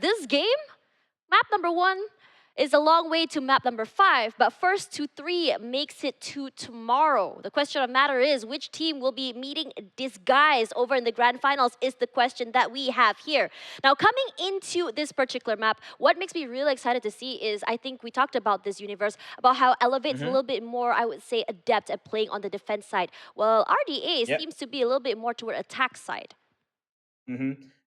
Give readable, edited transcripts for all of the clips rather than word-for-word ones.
this game, map number 1 is a long way to map number 5, but first to 3 makes it to tomorrow. The question of matter is, which team will be meeting Disguise over in the grand finals is the question that we have here. Now, coming into this particular map, what makes me really excited to see is, I think we talked about this universe, about how Elevate's a little bit more, I would say, adept at playing on the defense side, while RDA seems to be a little bit more toward attack side.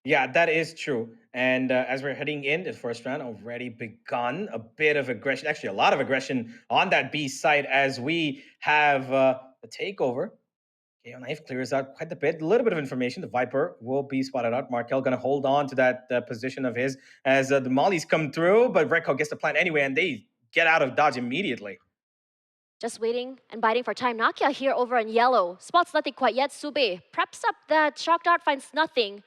Yeah, that is true. And as we're heading in, the first round already begun. A bit of aggression, actually a lot of aggression on that B side as we have the takeover. Okay, Knife clears out quite a bit. A little bit of information. The Viper will be spotted out. Markel going to hold on to that position of his as the mollies come through, but Redco gets the plant anyway, and they get out of dodge immediately. Just waiting and biting for time. Nakia here over in yellow. Spots nothing quite yet. Sube preps up that shock dart, finds nothing.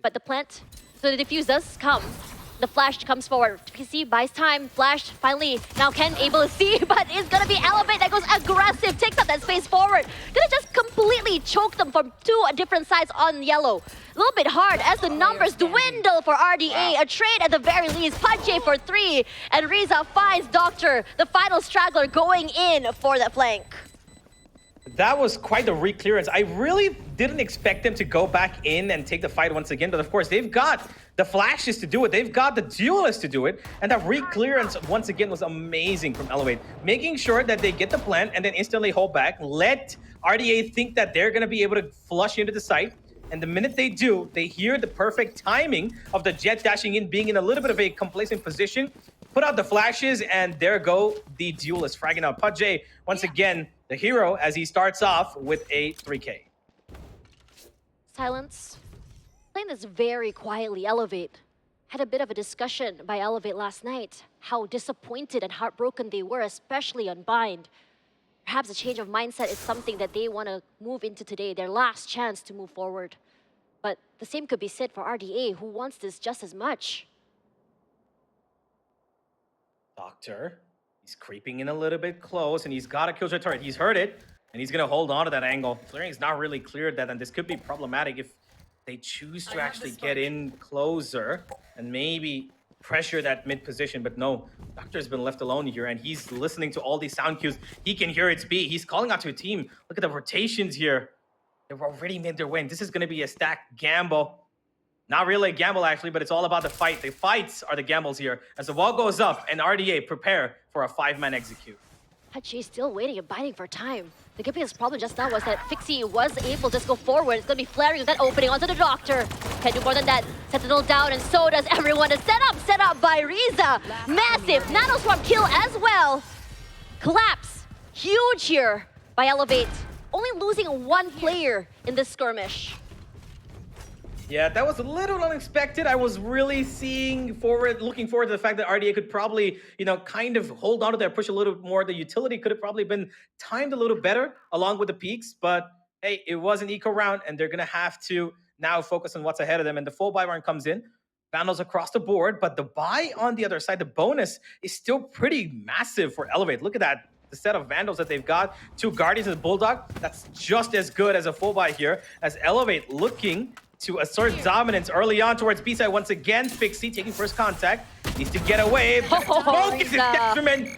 But the plant, so the defuse does come. The flash comes forward. PC buys time. Flash finally now Ken able to see, but it's gonna be Elevate that goes aggressive, takes up that space forward. Gonna just completely choke them from 2 different sides on yellow. A little bit hard as the numbers dwindle for RDA. A trade at the very least. Punche for 3, and Riza finds Doctor, the final straggler, going in for that flank. That was quite a re-clearance. I really didn't expect them to go back in and take the fight once again, but of course they've got the flashes to do it. They've got the duelists to do it, and that re-clearance once again was amazing from Elevate, making sure that they get the plant and then instantly hold back, let RDA think that they're going to be able to flush into the site. And the minute they do, they hear the perfect timing of the Jet dashing in, being in a little bit of a complacent position, put out the flashes, and there go the duelists, fragging out Pudjay once again, the hero, as he starts off with a 3K. Silence. Playing this very quietly. Elevate had a bit of a discussion by Elevate last night, how disappointed and heartbroken they were, especially on Bind. Perhaps a change of mindset is something that they want to move into today, their last chance to move forward. But the same could be said for RDA, who wants this just as much. Doctor, he's creeping in a little bit close, and he's got a killjoy turret. He's heard it, and he's going to hold on to that angle. Clearing's not really cleared that, and this could be problematic if they choose to actually get in closer and maybe pressure that mid position. But no, Doctor's been left alone here, and he's listening to all these sound cues. He can hear it's B. He's calling out to a team. Look at the rotations here. They've already made their win. This is going to be a stacked gamble. Not really a gamble, actually, but it's all about the fight. The fights are the gambles here. As the wall goes up, and RDA prepare for a 5-man execute. Pudjay still waiting and biting for time. The biggest problem just now was that Fixie was able to just go forward. It's going to be flaring with that opening onto the Doctor. Can do more than that. Sentinel down, and so does everyone. A set up by Riza. Massive Nanoswarm kill as well. Collapse. Huge here by Elevate. Only losing 1 player in this skirmish. Yeah, that was a little unexpected. I was really looking forward to the fact that RDA could probably, kind of hold on to their push a little more. The utility could have probably been timed a little better along with the peaks, but hey, it was an eco round, and they're going to have to now focus on what's ahead of them. And the full buy round comes in. Vandals across the board, but the buy on the other side, the bonus is still pretty massive for Elevate. Look at that. The set of Vandals that they've got, 2 Guardians and Bulldog, that's just as good as a full buy here, as Elevate looking to assert dominance early on towards B-side once again. Fixie taking first contact, needs to get away. Smoke is his detriment.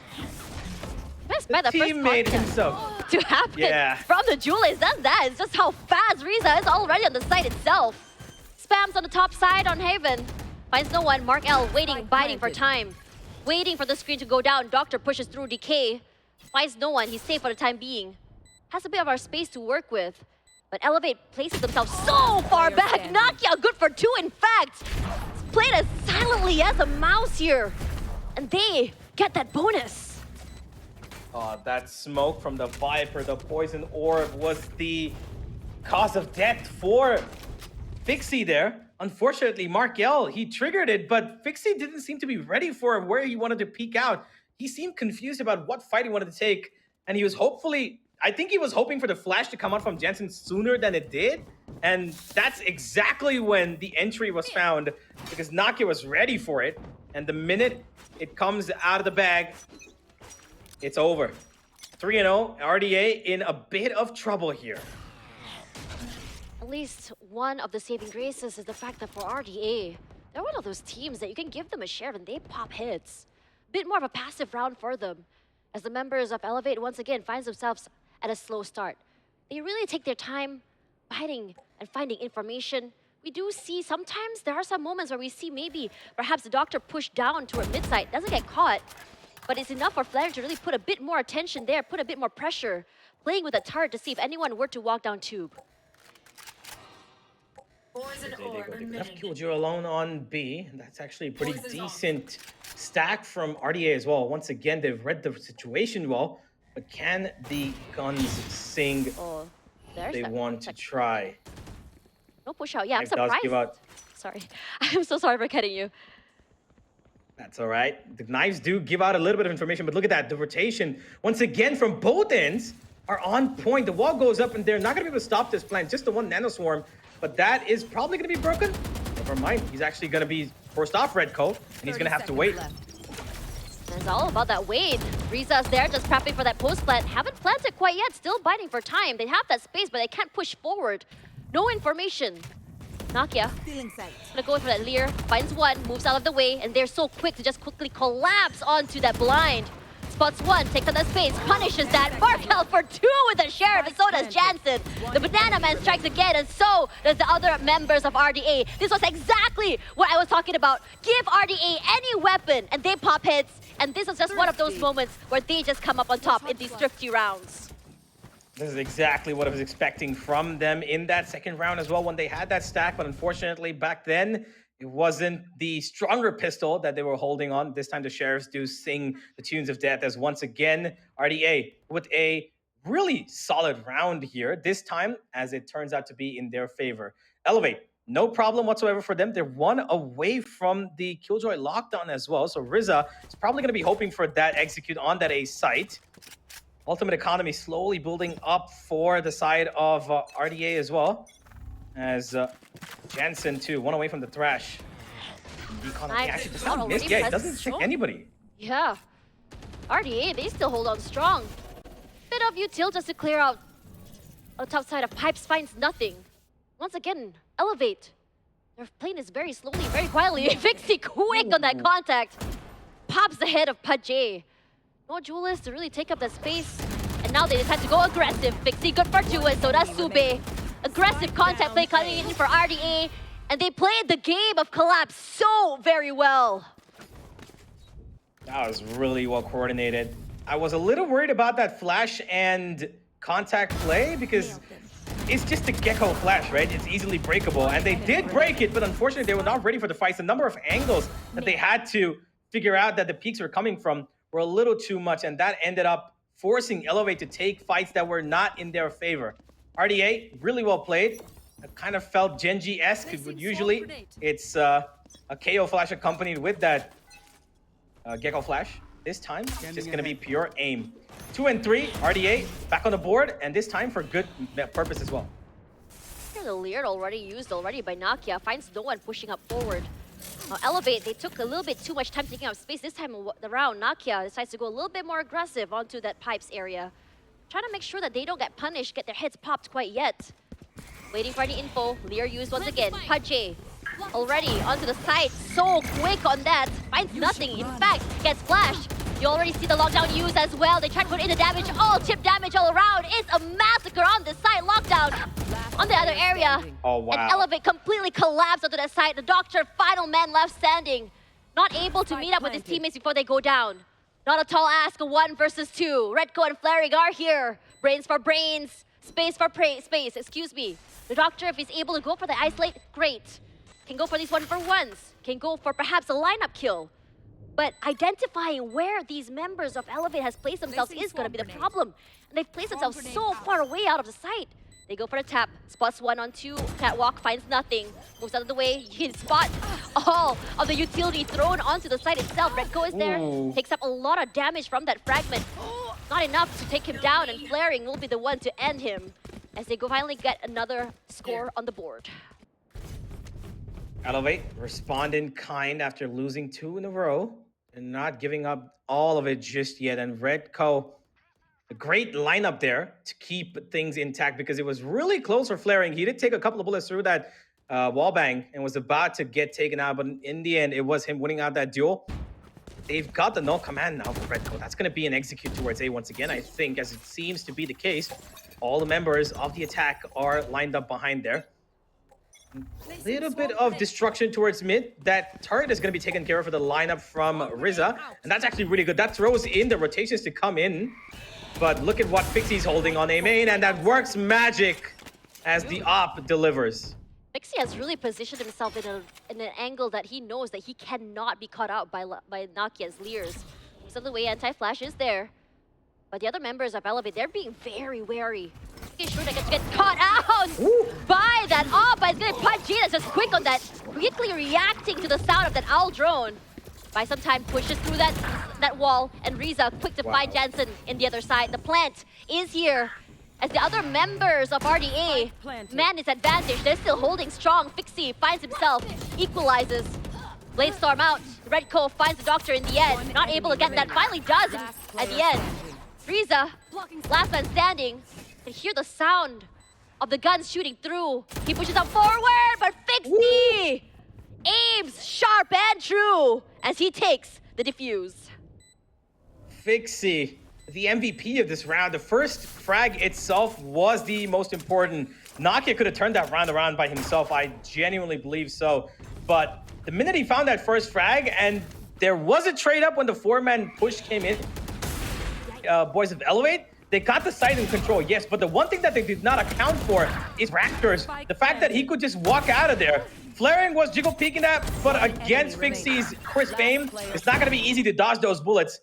The teammate himself to happen from the Julius. That's that. It's just how fast Riza is already on the site itself. Spams on the top side on Haven. Finds no one. Mark L waiting, biting for time. Waiting for the screen to go down. Doctor pushes through Decay. Finds no one. He's safe for the time being. Has a bit of our space to work with. But Elevate places themselves so far back. Nakia good for 2, in fact. Played as silently as a mouse here. And they get that bonus. That smoke from the Viper, the poison orb, was the cause of death for Fixie there. Unfortunately, Markel, he triggered it, but Fixie didn't seem to be ready for where he wanted to peek out. He seemed confused about what fight he wanted to take, and he was I think he was hoping for the flash to come out from Jensen sooner than it did, and that's exactly when the entry was found, because Nakia was ready for it, and the minute it comes out of the bag, it's over. 3-0, RDA in a bit of trouble here. At least one of the saving graces is the fact that for RDA, They're one of those teams that you can give them a share and they pop hits. Bit more of a passive round for them, as the members of Elevate once again finds themselves at a slow start. They really take their time fighting and finding information. We do see sometimes there are some moments where we see maybe perhaps the doctor pushed down toward mid side, doesn't get caught, but it's enough for Flair to really put a bit more attention there, put a bit more pressure, playing with a turret to see if anyone were to walk down tube. Left Killjoy alone on B. That's actually a pretty decent stack from RDA as well. Once again, they've read the situation well, but can the guns sing? Oh, They want to try. No push out. Yeah, I'm Knife does surprised. give out. Sorry. I'm so sorry for cutting you. That's all right. The knives do give out a little bit of information, but look at that. The rotation, once again, from both ends are on point. The wall goes up, and they're not going to be able to stop this plan. Just the one nanoswarm, but that is probably going to be broken. Never mind. He's actually going to be forced off Redco, and he's going to have to wait. It's all about that wait. Riza's there just prepping for that post plant. Haven't planted quite yet, still biting for time. They have that space, but they can't push forward. No information. Nakia gonna go for that Lear, finds one, moves out of the way, and they're so quick to just quickly collapse onto that blind. Spots one, takes on that space, punishes that. Markel for two with the Sheriff, and so does Jansen. The Banana Man strikes again, and so does the other members of RDA. This was exactly what I was talking about. Give RDA any weapon, and they pop hits. And this is just one of those moments where they just come up on top in these thrifty rounds. This is exactly what I was expecting from them in that second round as well when they had that stack, but unfortunately back then, it wasn't the stronger pistol that they were holding on. This time the Sheriffs do sing the tunes of death as once again, RDA with a really solid round here. This time, as it turns out to be in their favor. Elevate, no problem whatsoever for them. They're one away from the Killjoy lockdown as well. So Riza is probably going to be hoping for that execute on that A site. Ultimate economy slowly building up for the side of RDA as well. As Jansen too, one away from the Thrash. The economy actually does not miss. Yeah, it doesn't check anybody. Yeah. RDA, they still hold on strong. Bit of util just to clear out on the top side of Pipes, finds nothing. Once again, Elevate. They're playing this very slowly, very quietly. Vixie quick on that contact. Pops the head of Pajay. No Julius to really take up that space. And now they decide to go aggressive. Vixie good for two, and so does Sube. Aggressive contact play coming in for RDA. And they played the game of collapse so very well. That was really well coordinated. I was a little worried about that flash and contact play because it's just a Gecko flash, right? It's easily breakable. And they did break it, but unfortunately they were not ready for the fights. The number of angles that they had to figure out that the peaks were coming from were a little too much, and that ended up forcing Elevate to take fights that were not in their favor. RDA, really well played. It kind of felt Genji-esque, but usually it's a KO flash accompanied with that Gecko flash. This time, it's just going to be pure aim. 2 and 3, RDA back on the board, and this time for good purpose as well. Here's a Lear already used by Nakia, finds no one pushing up forward. Elevate, they took a little bit too much time taking up space. This time around, Nakia decides to go a little bit more aggressive onto that Pipes area. Trying to make sure that they don't get punished, get their heads popped quite yet. Waiting for any info. Lear used once again. Pajay already onto the side. So quick on that. Finds nothing. In fact, gets flashed. You already see the lockdown used as well. They try to put in the damage. All chip damage all around. It's a massacre on this side. Lockdown on the other area. Oh, wow. And Elevate completely collapsed onto that side. The Doctor, final man left standing. Not able to meet up with his teammates before they go down. Not a tall ask, 1 versus 2. Redco and Flaring are here. Brains for brains. Space for space, excuse me. The Doctor, if he's able to go for the isolate, great. Can go for these 1-for-1s. Can go for perhaps a lineup kill. But identifying where these members of Elevate has placed themselves is going to be the problem. And they've placed themselves so far away out of the site. They go for the tap, spots 1 on 2, catwalk, finds nothing, moves out of the way. You can spot all of the utility thrown onto the site itself. Redco is there, takes up a lot of damage from that fragment. Not enough to take him down, and Flaring will be the one to end him as they go finally get another score on the board. Elevate respond in kind after losing 2 in a row and not giving up all of it just yet. And Redco, a great lineup there to keep things intact because it was really close for Flaring. He did take a couple of bullets through that wallbang and was about to get taken out, but in the end, it was him winning out that duel. They've got the null command now for Redco. That's going to be an execute towards A once again, I think, as it seems to be the case. All the members of the attack are lined up behind there. A little bit of destruction towards mid. That turret is going to be taken care of for the lineup from Riza, and that's actually really good. That throws in the rotations to come in. But look at what Fixie's holding on A main, and that works magic as the op delivers. Fixie has really positioned himself in an angle that he knows that he cannot be caught out by Nakia's Leers. So the way anti-flash is there. But the other members of Elevate, they're being very wary. Making sure they get caught out by that op. But it's going to punch in. It's just quick on that. Quickly reacting to the sound of that owl drone. By some time pushes through that wall. And Riza quick to find Jansen in the other side. The plant is here. As the other members of RDA man his advantage, they're still holding strong. Fixie finds himself, equalizes. Bladestorm out. Redco finds the doctor in the end. Not able to get that, finally does at the end. Riza, last man standing, can hear the sound of the guns shooting through. He pushes up forward, but Fixie aims sharp and true as he takes the defuse. Fixie, the MVP of this round. The first frag itself was the most important. Nakia could have turned that round around by himself. I genuinely believe so. But the minute he found that first frag, and there was a trade up when the four-man push came in, boys of Elevate, they got the site in control, yes, but the one thing that they did not account for is Raptors. The fact that he could just walk out of there. Flaring was jiggle peeking that, but against Fixie's crisp aim, it's not going to be easy to dodge those bullets,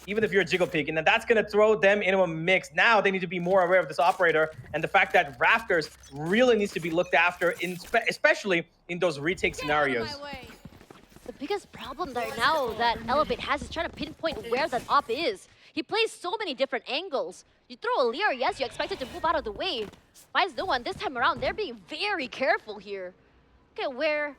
even if you're jiggle peeking, and that's going to throw them into a mix. Now they need to be more aware of this operator and the fact that Raptors really needs to be looked after, especially in those retake scenarios. The biggest problem right now that Elevate has is trying to pinpoint where that op is. He plays so many different angles. You throw a Leer, yes, you expect it to move out of the way. Finds no one. This time around, they're being very careful here. Look at where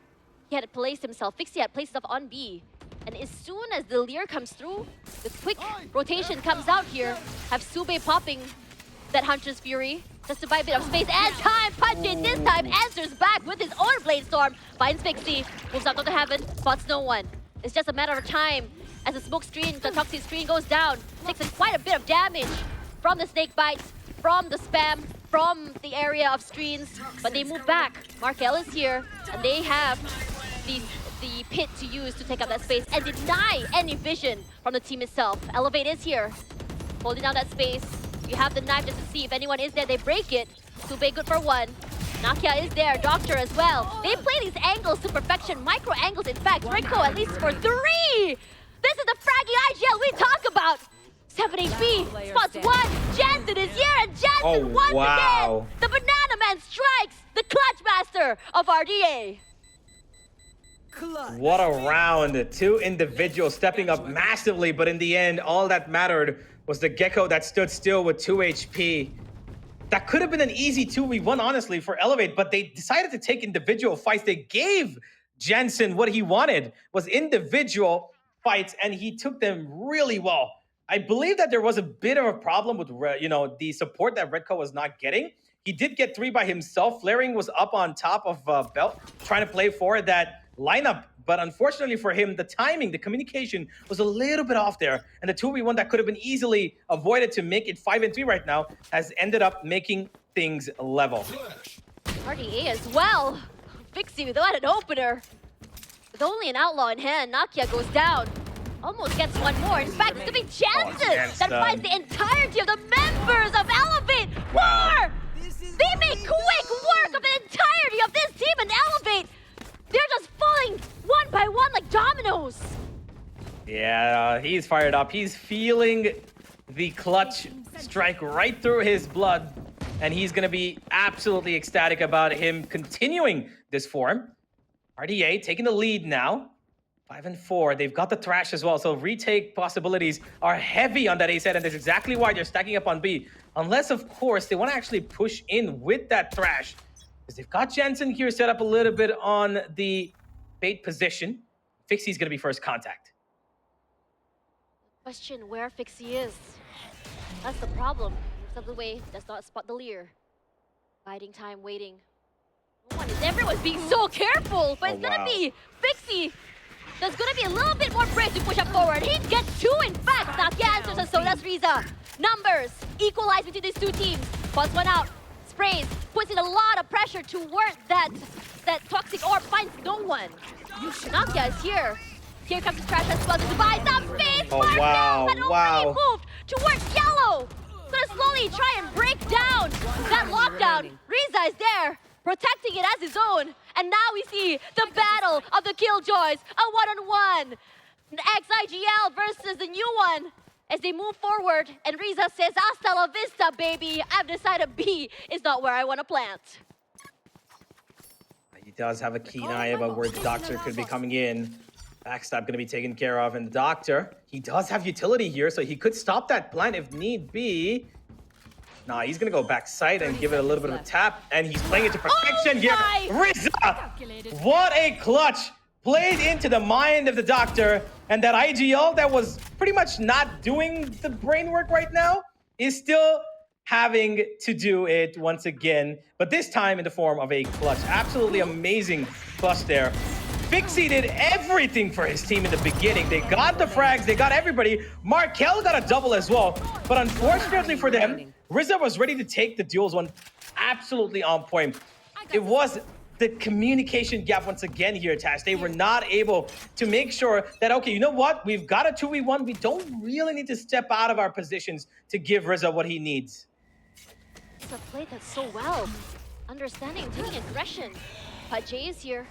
he had placed himself. Fixie had placed himself on B. And as soon as the Leer comes through, the quick rotation comes out here. Have Sube popping that Hunter's Fury just to buy a bit of space and time. Punch in this time, answers back with his own Bladestorm. Finds Fixie, moves out to heaven, spots no one. It's just a matter of time as the smoke screen, the toxic screen goes down. Takes in quite a bit of damage from the snake bites, from the spam, from the area of screens. But they move back. Markel is here, and they have the pit to use to take up that space and deny any vision from the team itself. Elevate is here, holding down that space. You have the knife just to see if anyone is there. They break it. Sube good for one. Nakia is there, Doctor as well. They play these angles to perfection, micro angles in fact. Rico at least for 3! This is the fraggy IGL we talk about! 7 HP, spots 1, Jansen is here, and Jansen once again! The Banana Man strikes the Clutch Master of RDA! What a round. Two individuals stepping up massively, but in the end, all that mattered was the Gecko that stood still with 2 HP. That could have been an easy 2v1, honestly, for Elevate, but they decided to take individual fights. They gave Jansen what he wanted, was individual fights, and he took them really well. I believe that there was a bit of a problem with, the support that Redco was not getting. He did get 3 by himself. Flaring was up on top of Belt, trying to play for that lineup. But unfortunately for him, the timing, the communication was a little bit off there. And the 2v1 that could have been easily avoided to make it 5-3 right now has ended up making things level. RDA as well. Fixie without an opener. With only an outlaw in hand, Nakia goes down. Almost gets one more. In fact, it's gonna be Jansen that finds the entirety of the members of Elevate. Wow. They make quick work of the entirety of this team and Elevate. They're just falling one by one like dominoes. Yeah, he's fired up. He's feeling the clutch strike right through his blood. And he's going to be absolutely ecstatic about him continuing this form. RDA taking the lead now. 5-4. They've got the Thrash as well. So retake possibilities are heavy on that A set. And that's exactly why they're stacking up on B. Unless, of course, they want to actually push in with that Thrash. Because they've got Jansen here set up a little bit on the bait position. Fixie's going to be first contact. Question where Fixie is. That's the problem. Moves out of the way, does not spot the Leer. Biding time, waiting. Everyone's being so careful, but Oh, it's gonna wow. be Fixie. There's gonna be a little bit more brave to push up forward. He gets two, in fact. Nakia answers, and so does Riza. Numbers equalize between these two teams. Spots one out, sprays, puts in a lot of pressure toward that toxic orb, finds no one. Nakia is here. Here comes the trash as well to buy some space. Oh, Marcel wow, had already moved towards yellow. Gonna slowly try and break down that lockdown. Riza is there, protecting it as his own. And now we see the battle of the Killjoys, a one-on-one. The ex-IGL versus the new one. As they move forward, and Riza says, hasta la vista, baby. I've decided B is not where I want to plant. He does have a keen eye about where the Doctor could be coming in. Backstab going to be taken care of, and the Doctor, he does have utility here, so he could stop that plant if need be. Nah, he's going to go backside and give it a little bit of a tap, and he's playing it to perfection here. Riza! What a clutch! Played into the mind of the Doctor, and that IGL that was pretty much not doing the brain work right now is still having to do it once again, but this time in the form of a clutch. Absolutely amazing clutch there. Fixie did everything for his team in the beginning. They got the frags, they got everybody. Markel got a double as well, but unfortunately for them, Riza was ready to take the duels one absolutely on point. It was the communication gap once again here, Tash. They were not able to make sure that, okay, you know what? We've got a 2v1. We don't really need to step out of our positions to give Riza what he needs. Riza played that so well. Understanding, taking aggression. But Jay is here,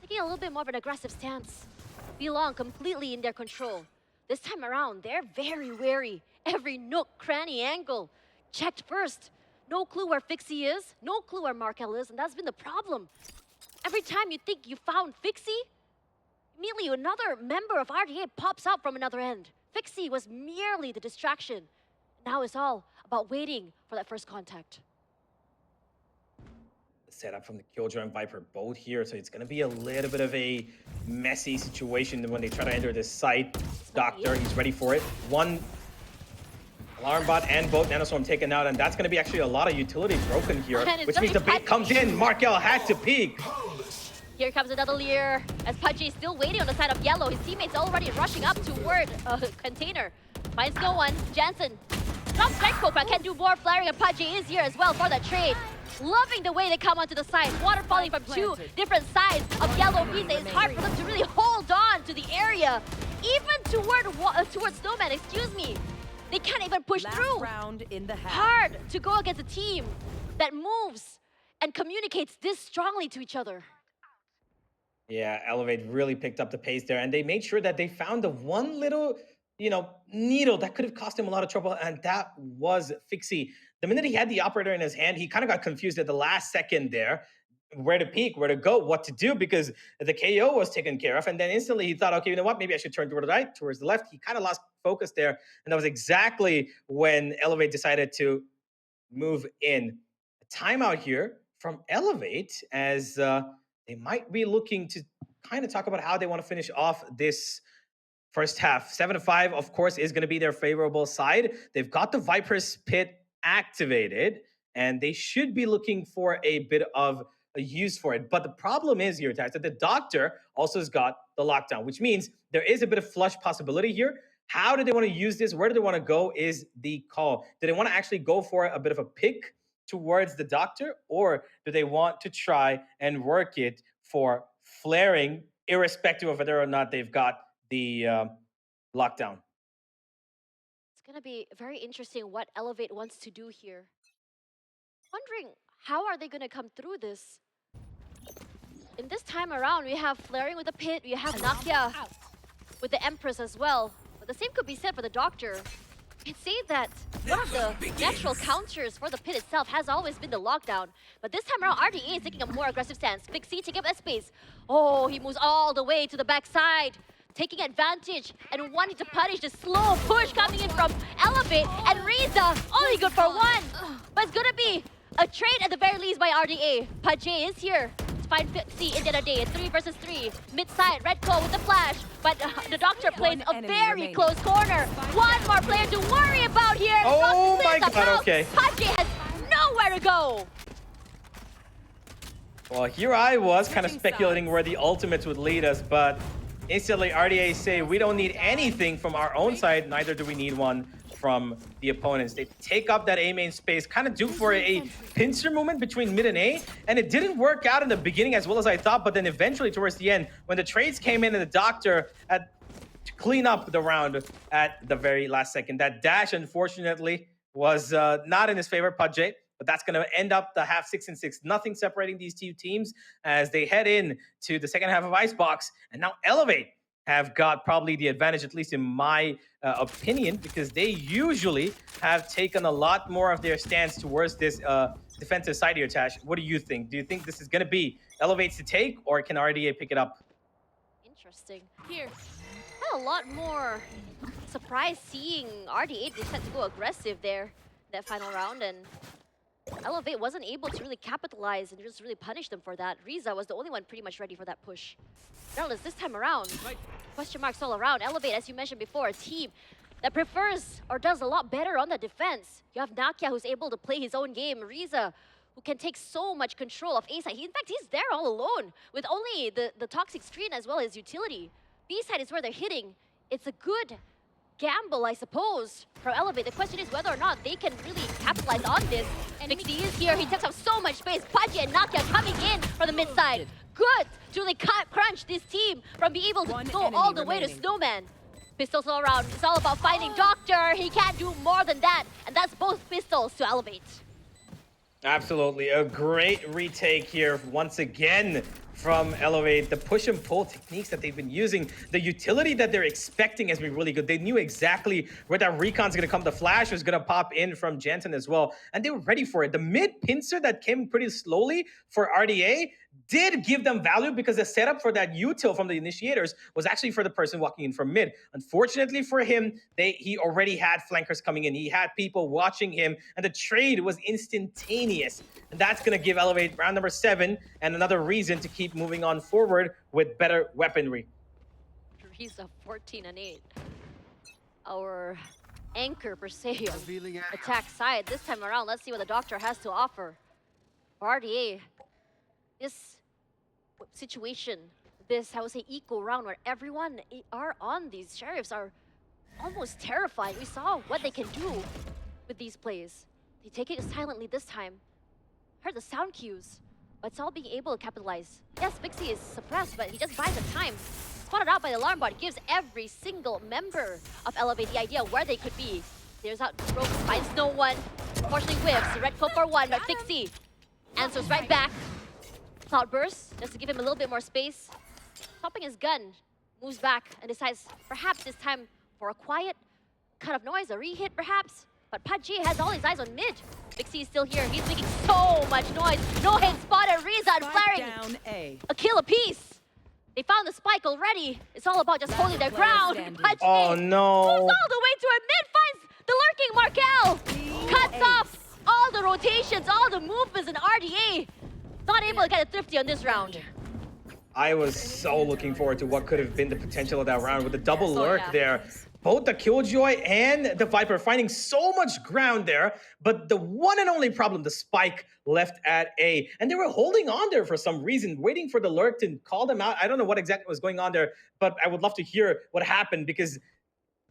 taking a little bit more of an aggressive stance. Belong completely in their control. This time around, they're very wary. Every nook, cranny, angle checked first. No clue where Fixie is, no clue where Markel is, and that's been the problem. Every time you think you found Fixie, immediately another member of RDA pops out from another end. Fixie was merely the distraction. Now it's all about waiting for that first contact. Setup from the Killjoy and Viper both here, so it's going to be a little bit of a messy situation when they try to enter this site. Doctor, he's ready for it. One alarm bot and both Nanoswarm taken out, and that's going to be actually a lot of utility broken here, which means the bait comes in. Markel had to peek. Here comes another Lear, as Pudgy is still waiting on the side of yellow. His teammates already rushing up toward container. Finds no one. Jansen drops Dreadcoat, but can do more flaring, and Pudgy is here as well for the trade. Loving the way they come onto the side. Water falling from two different sides of yellow Visa. It's hard for them to really hold on to the area. Even towards Snowman, excuse me. They can't even push through. Hard to go against a team that moves and communicates this strongly to each other. Yeah, Elevate really picked up the pace there, and they made sure that they found the one little, needle that could have cost him a lot of trouble, and that was Fixie. The minute he had the operator in his hand, he kind of got confused at the last second there, where to peek, where to go, what to do, because the KO was taken care of, and then instantly he thought, okay, you know what, maybe I should turn toward the right, towards the left. He kind of lost focus there, and that was exactly when Elevate decided to move in. A timeout here from Elevate, as they might be looking to kind of talk about how they want to finish off this first half. 7-5, of course, is going to be their favorable side. They've got the Viper's Pit activated, and they should be looking for a bit of a use for it. But the problem is here, Tax, that the Doctor also has got the lockdown, which means there is a bit of flush possibility here. How do they want to use this? Where do they want to go is the call. Do they want to actually go for a bit of a pick towards the Doctor, or do they want to try and work it for flaring, irrespective of whether or not they've got the lockdown? It's going to be very interesting what Elevate wants to do here. Wondering, how are they going to come through this? In this time around, we have flaring with the pit, we have Nakia with the Empress as well. But the same could be said for the Doctor. I'd say that one of the natural counters for the pit itself has always been the lockdown. But this time around, RDA is taking a more aggressive stance. Fixie taking up that space. Oh, he moves all the way to the backside, taking advantage and wanting to punish the slow push coming in from Elevate. And Riza, only good for one. But it's gonna be a trade at the very least by RDA. Pajay is here to find Fixie in the other day. 3 versus 3. Mid-side, Redco with the flash. But the Doctor plays a very close corner. One more player to worry about here. Oh my god, okay. Pajay has nowhere to go. Well, here I was kind of speculating where the ultimates would lead us, but instantly RDA say we don't need anything from our own side, neither do we need one from the opponents. They take up that A main space, kind of due for a pincer movement between mid and A, and it didn't work out in the beginning as well as I thought, but then eventually towards the end, when the trades came in and the Doctor had to clean up the round at the very last second. That dash, unfortunately, was not in his favor, Pudge. But that's going to end up the half 6-6. Nothing separating these two teams as they head in to the second half of Icebox. And now Elevate have got probably the advantage, at least in my opinion, because they usually have taken a lot more of their stance towards this defensive side here, Tash. What do you think? Do you think this is going to be Elevate's to take, or can RDA pick it up? Interesting. Here, a lot more surprised seeing RDA decide to go aggressive there that final round, and Elevate wasn't able to really capitalize and just really punish them for that. Riza was the only one pretty much ready for that push. Regardless, this time around, question marks all around. Elevate, as you mentioned before, a team that prefers or does a lot better on the defense. You have Nakia, who's able to play his own game. Riza, who can take so much control of A side. In fact, he's there all alone with only the toxic screen as well as utility. B side is where they're hitting. It's a good gamble, I suppose, from Elevate. The question is whether or not they can really capitalize on this. VCT is here. He takes up so much space. Pudge and Nakia coming in from the mid side. Good to really crunch this team from being able to go all the way to Snowman. Pistols all around. It's all about finding Doctor. He can't do more than that. And that's both pistols to Elevate. Absolutely. A great retake here once again from Elevate. The push and pull techniques that they've been using, the utility that they're expecting has been really good. They knew exactly where that recon's going to come. The flash was going to pop in from Jansen as well, and they were ready for it. The mid pincer that came pretty slowly for RDA did give them value because the setup for that util from the initiators was actually for the person walking in from mid. Unfortunately for him, he already had flankers coming in. He had people watching him, and the trade was instantaneous. And that's going to give Elevate round number 7 and another reason to keep moving on forward with better weaponry. Riza 14-8. Our anchor per se on attack side. This time around, let's see what the Doctor has to offer. For RDA, this situation, this, I would say, equal round where everyone are on these sheriffs are almost terrified. We saw what they can do with these plays. They take it silently this time. Heard the sound cues, but it's all being able to capitalize. Yes, Vixie is suppressed, but he just buys the time. Spotted out by the alarm bot, gives every single member of Elevate the idea where they could be. There's out rope, finds no one. Unfortunately whiffs, red coat for one, but Vixie answers right back. Cloudburst, just to give him a little bit more space. Popping his gun, moves back and decides perhaps this time for a quiet cut of noise, a rehit perhaps. But Pudge has all his eyes on mid. Vixie is still here. He's making so much noise. No hit spotted. Riza and flaring. A kill apiece. They found the spike already. It's all about just holding their ground. Pudge oh no! Moves all the way to a mid. Finds the lurking Markel. Cuts off all the rotations, all the movements in RDA. Not able to get a thrifty on this round. I was so looking forward to what could have been the potential of that round with the double lurk there. Both the Killjoy and the Viper finding so much ground there, but the one and only problem, the spike left at A. And they were holding on there for some reason, waiting for the lurk to call them out. I don't know what exactly was going on there, but I would love to hear what happened because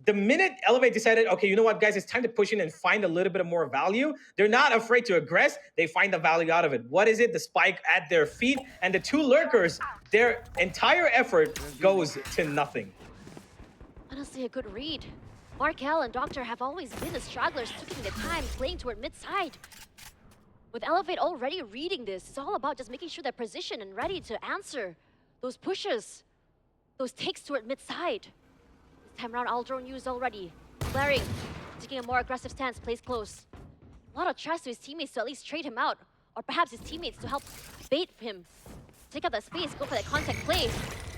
the minute Elevate decided, okay, you know what, guys, it's time to push in and find a little bit of more value, they're not afraid to aggress. They find the value out of it. What is it? The spike at their feet and the two lurkers, their entire effort goes to nothing. Honestly, a good read. Markel and Doctor have always been the stragglers, taking the time, playing toward mid-side. With Elevate already reading this, it's all about just making sure they're positioned and ready to answer those pushes, those takes toward mid-side. This time around, all drone used already. Flaring, taking a more aggressive stance, plays close. A lot of trust to his teammates to at least trade him out, or perhaps his teammates to help bait him. Take up that space, go for that contact play.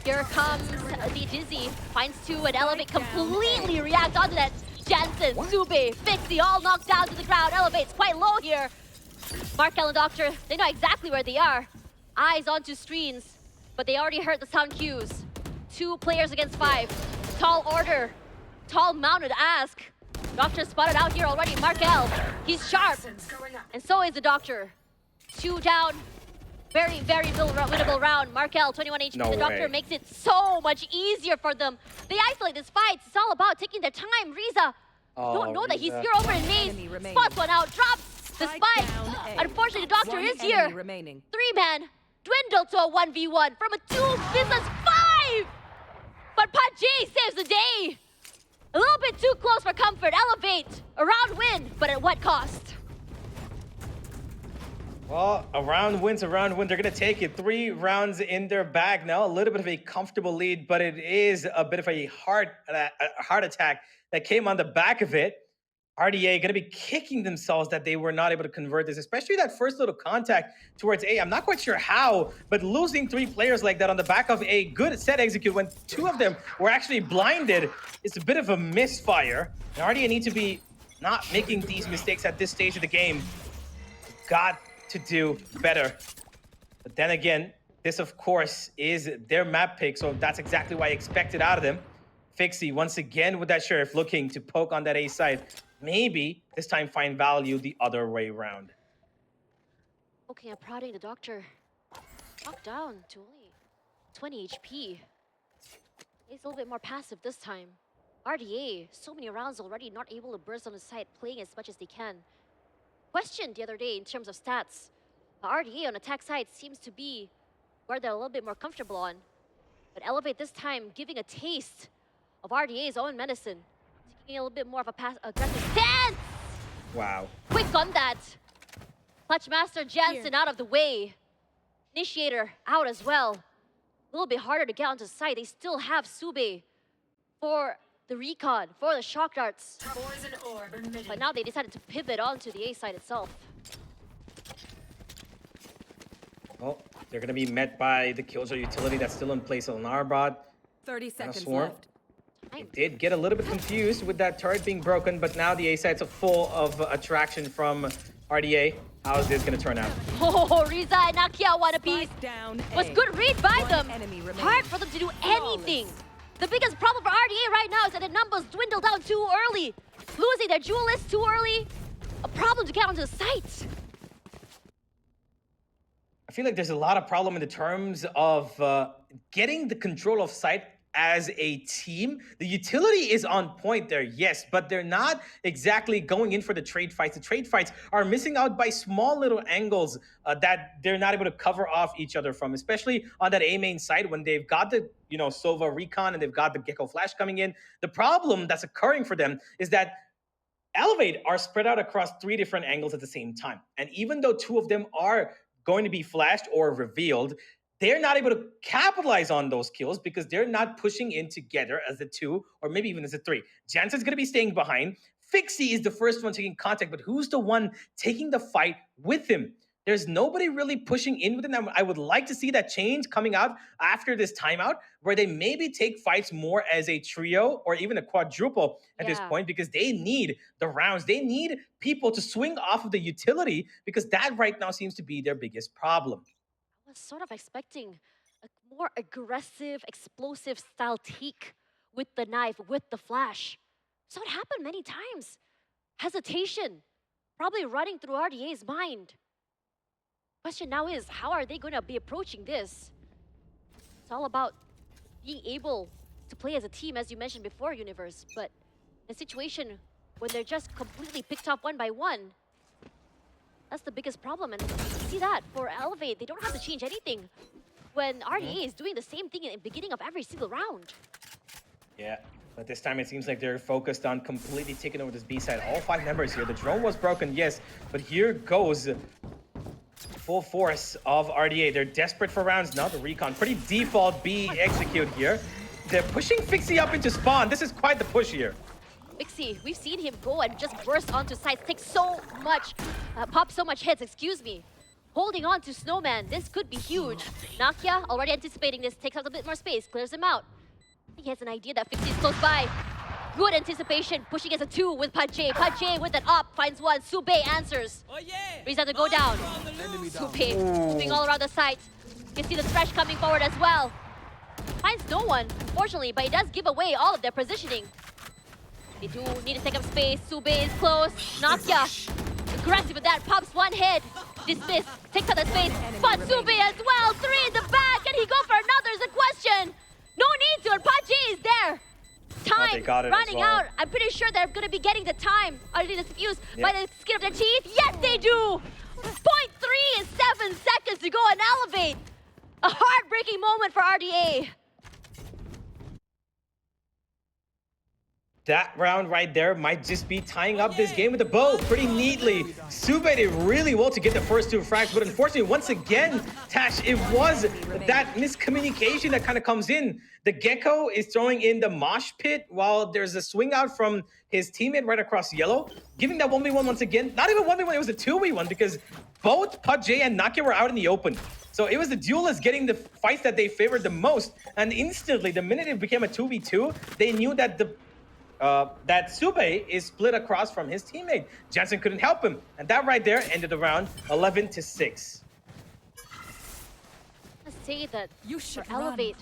Here comes the Dizzy, finds two, and Elevate completely react onto that. Jansen, Sube, Vixie, all knocked down to the ground. Elevate's quite low here. Markel and Doctor, they know exactly where they are. Eyes onto screens, but they already heard the sound cues. 2 players against 5. Tall order, tall mounted ask. Doctor spotted out here already. Markel, he's sharp, and so is the Doctor. 2 down, Very, very winnable round. Markel, 21 HP. No The Doctor way. makes it so much easier for them. They isolate this fight. It's all about taking their time. Riza, don't know that he's Riza. here over in Enemy maze. remaining. Spots one out, drops the Spike spike. down A. Unfortunately, the Doctor One is enemy here. remaining. 3-man dwindled to a 1v1 from a 2 business 5. But Pajay saves the day. A little bit too close for comfort. Elevate, a round win, but at what cost? Well, a round wins a round win. They're going to take it. 3 rounds in their bag now. A little bit of a comfortable lead, but it is a bit of a heart attack that came on the back of it. RDA going to be kicking themselves that they were not able to convert this, especially that first little contact towards A. I'm not quite sure how, but losing 3 players like that on the back of a good set execute when 2 of them were actually blinded is a bit of a misfire. And RDA need to be not making these mistakes at this stage of the game. Got to do better. But then again, this of course is their map pick, so that's exactly what I expected out of them. Fixie once again with that Sheriff looking to poke on that A side. Maybe this time find value the other way around. Okay, I'm prodding the Doctor. Knocked down to only 20 HP. He's a little bit more passive this time. RDA, so many rounds already, not able to burst on the side, playing as much as they can. Questioned the other day in terms of stats. The RDA on attack side seems to be where they're a little bit more comfortable on. But Elevate this time giving a taste of RDA's own medicine. Taking a little bit more of a aggressive stance! Wow. Quick on that! Clutch Master Jansen out of the way. Initiator out as well. A little bit harder to get onto the side. They still have Sube for the recon, for the shock darts. But now they decided to pivot onto the A side itself. Well, they're going to be met by the Killjoy utility that's still in place on Arbot. 30 seconds swarm. left. They did get a little bit confused with that turret being broken, but now the A side's full of attraction from RDA. How is this going to turn out? Oh, Riza and Nakia one apiece. Spike down Was A. good read by One them. enemy remaining. Hard for them to do anything. The biggest problem for RDA right now is that the numbers dwindle down too early. Losing their duelist too early. A problem to get onto the site. I feel like there's a lot of problem in the terms of getting the control of site as a team. The utility is on point there, yes, but they're not exactly going in for the trade fights. The trade fights are missing out by small little angles that they're not able to cover off each other from, especially on that A main side when they've got the, Sova recon and they've got the Gecko Flash coming in. The problem that's occurring for them is that Elevate are spread out across 3 different angles at the same time. And even though 2 of them are going to be flashed or revealed, they're not able to capitalize on those kills because they're not pushing in together as a 2 or maybe even as a 3. Jansen's going to be staying behind. Fixie is the first one taking contact, but who's the one taking the fight with him? There's nobody really pushing in with him. I would like to see that change coming out after this timeout where they maybe take fights more as a trio or even a quadruple at this point because they need the rounds. They need people to swing off of the utility because that right now seems to be their biggest problem. I was sort of expecting a more aggressive, explosive style take with the knife, with the flash. So it happened many times. Hesitation, probably running through RDA's mind. Question now is, how are they going to be approaching this? It's all about being able to play as a team, as you mentioned before, Universe. But in a situation when they're just completely picked off one by one, that's the biggest problem. And you see that for Elevate, they don't have to change anything when RDA is doing the same thing in the beginning of every single round. Yeah, but this time it seems like they're focused on completely taking over this B side. All 5 members here. The drone was broken, yes, but here goes full force of RDA. They're desperate for rounds now. The recon, pretty default B execute here. They're pushing Fixie up into spawn. This is quite the push here. Fixie, we've seen him go and just burst onto sites, take so much, pop so much hits, excuse me. Holding on to Snowman, this could be huge. Nakia, already anticipating this, takes out a bit more space, clears him out. I think he has an idea that Fixie is close by. Good anticipation, pushing as a 2 with Pajay. Pajay with an op, finds one. Sube answers. Riza to go down. Sube moving all around the site. You can see the Thresh coming forward as well. Finds no one, unfortunately, but it does give away all of their positioning. They do need to take up space. Sube is close. Nakia Aggressive with that, pops one head. Dismiss, takes out the space. Spots Sube as well, 3 in the back. Can he go for another is the question. No need to, and Pache is there. Time running out. I'm pretty sure they're going to be getting the time. Are they diffused by the skin of their teeth? Yes, they do. 0.3 is 7 seconds to go and elevate. A heartbreaking moment for RDA. That round right there might just be tying up this game with the bow pretty neatly. Sube did really well to get the first 2 frags, but unfortunately, once again, Tash, it was that miscommunication that kind of comes in. The Gecko is throwing in the mosh pit while there's a swing out from his teammate right across yellow, giving that 1v1 once again. Not even 1v1, it was a 2v1 because both Pache and Nakia were out in the open. So it was the duelists getting the fights that they favored the most. And instantly, the minute it became a 2v2, they knew that that Sube is split across from his teammate. Jansen couldn't help him. And that right there ended the round 11-6. I say that you should elevate.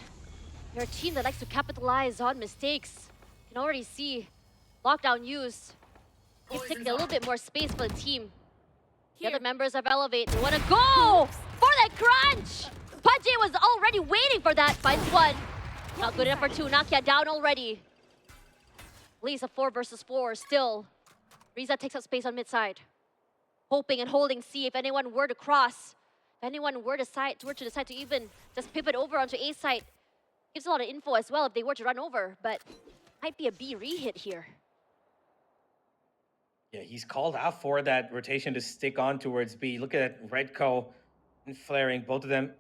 You're a team that likes to capitalize on mistakes. You can already see lockdown used. You've taken a little bit more space for the team. The other members of Elevate, they want to go for that crunch! Pache was already waiting for that, finds one. Not good enough for 2, Nakia down already. At least a 4 versus 4 still. Riza takes up space on mid side. Hoping and holding C if anyone were to cross. If anyone were to decide to even just pivot over onto A side. Gives a lot of info as well if they were to run over, but might be a B re-hit here. Yeah, he's called out for that rotation to stick on towards B. Look at Redco and Flaring, both of them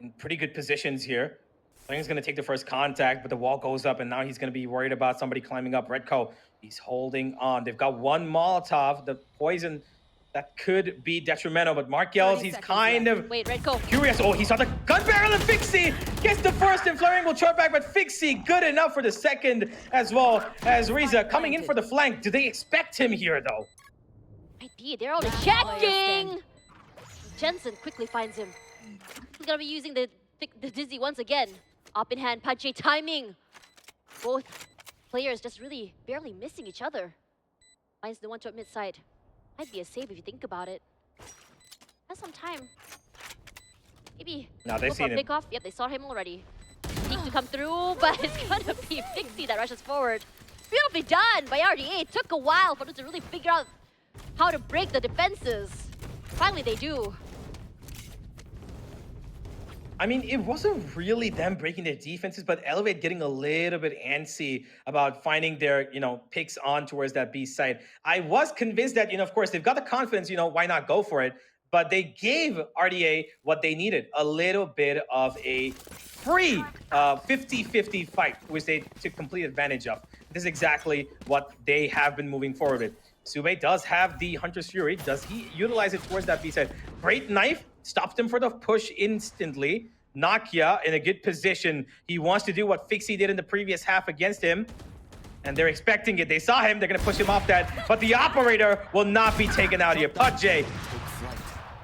in pretty good positions here. Flaring's going to take the first contact, but the wall goes up, and now he's going to be worried about somebody climbing up. Redco, he's holding on. They've got one Molotov, the poison that could be detrimental, but Mark yells, he's kind of curious. Oh, he saw the gun barrel and Fixie gets the first, and Flaring will chart back, but Fixie good enough for the second as well as Riza coming in for the flank. Do they expect him here, though? Might be. They're all checking. Jensen quickly finds him. He's gonna be using the Dizzy once again. Up in hand, Pache timing. Both players just really barely missing each other. Finds the one to mid side. Might be a save if you think about it. Has some time. Maybe. No, they've seen him. Off. Yep, they saw him already. Peek to come through, but it's gonna be Fixie that rushes forward. Beautifully done by RDA. It took a while for them to really figure out how to break the defenses. Finally, they do. I mean, it wasn't really them breaking their defenses, but Elevate getting a little bit antsy about finding their, picks on towards that B side. I was convinced that, of course, they've got the confidence, why not go for it? But they gave RDA what they needed, a little bit of a free 50-50 fight, which they took complete advantage of. This is exactly what they have been moving forward with. Sube does have the Hunter's Fury. Does he utilize it towards that B side? Great knife. Stopped him for the push instantly. Nakia in a good position. He wants to do what Fixie did in the previous half against him. And they're expecting it. They saw him. They're going to push him off that. But the operator will not be taken out here. Pache.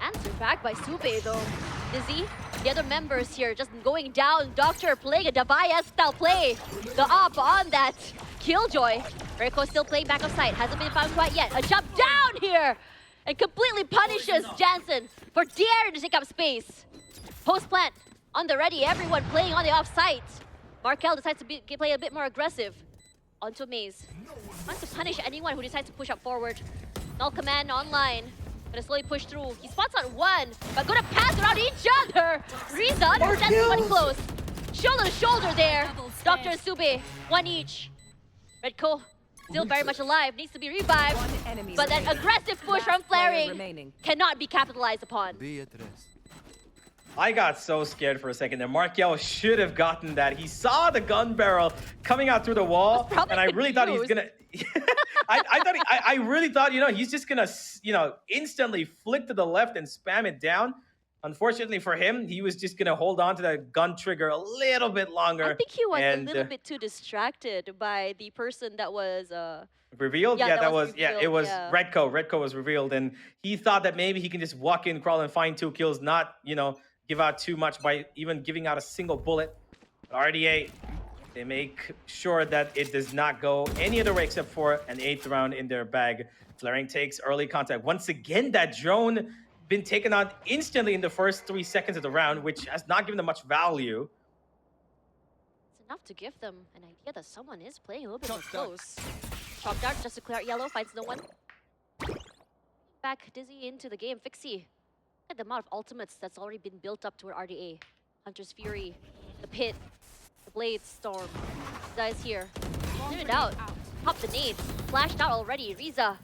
Answered back by Sube, though. Dizzy, the other members here just going down. Doctor playing a Davaya-style play. The op on that Killjoy. Reiko still playing back of sight. Hasn't been found quite yet. A jump down here. And completely punishes Jansen for daring to take up space. Post plant on the ready, everyone playing on the off-site. Markel decides to play a bit more aggressive. Onto Maze. Wants to punish anyone who decides to push up forward. Null command online. Gonna slowly push through. He spots on one, but gonna pass around each other. Riza understands one close. Shoulder to shoulder there. Doctor and Sube, one each. Redco still very much alive, needs to be revived. But that aggressive push from Flaring cannot be capitalized upon. I got so scared for a second there. Markel should have gotten that. He saw the gun barrel coming out through the wall, and I really thought he was gonna. I really thought, he's just gonna, instantly flick to the left and spam it down. Unfortunately for him, he was just gonna hold on to that gun trigger a little bit longer. I think he was a little bit too distracted by the person that was revealed. Yeah, that was revealed. It was Redco. Redco was revealed, and he thought that maybe he can just walk in, crawl, and find 2 kills, not give out too much by even giving out a single bullet. RDA They make sure that it does not go any other way except for an 8th round in their bag. Flaring takes early contact. Once again, that drone been taken out instantly in the first 3 seconds of the round, which has not given them much value. It's enough to give them an idea that someone is playing a little bit more close. Shock dart just to clear out yellow, finds no one. Back Dizzy into the game. Fixie. Look at the amount of ultimates that's already been built up toward RDA. Hunter's Fury, the Pit, the Blade Storm. Guys here. Cleared it out. Popped the nades. Flashed out already. Riza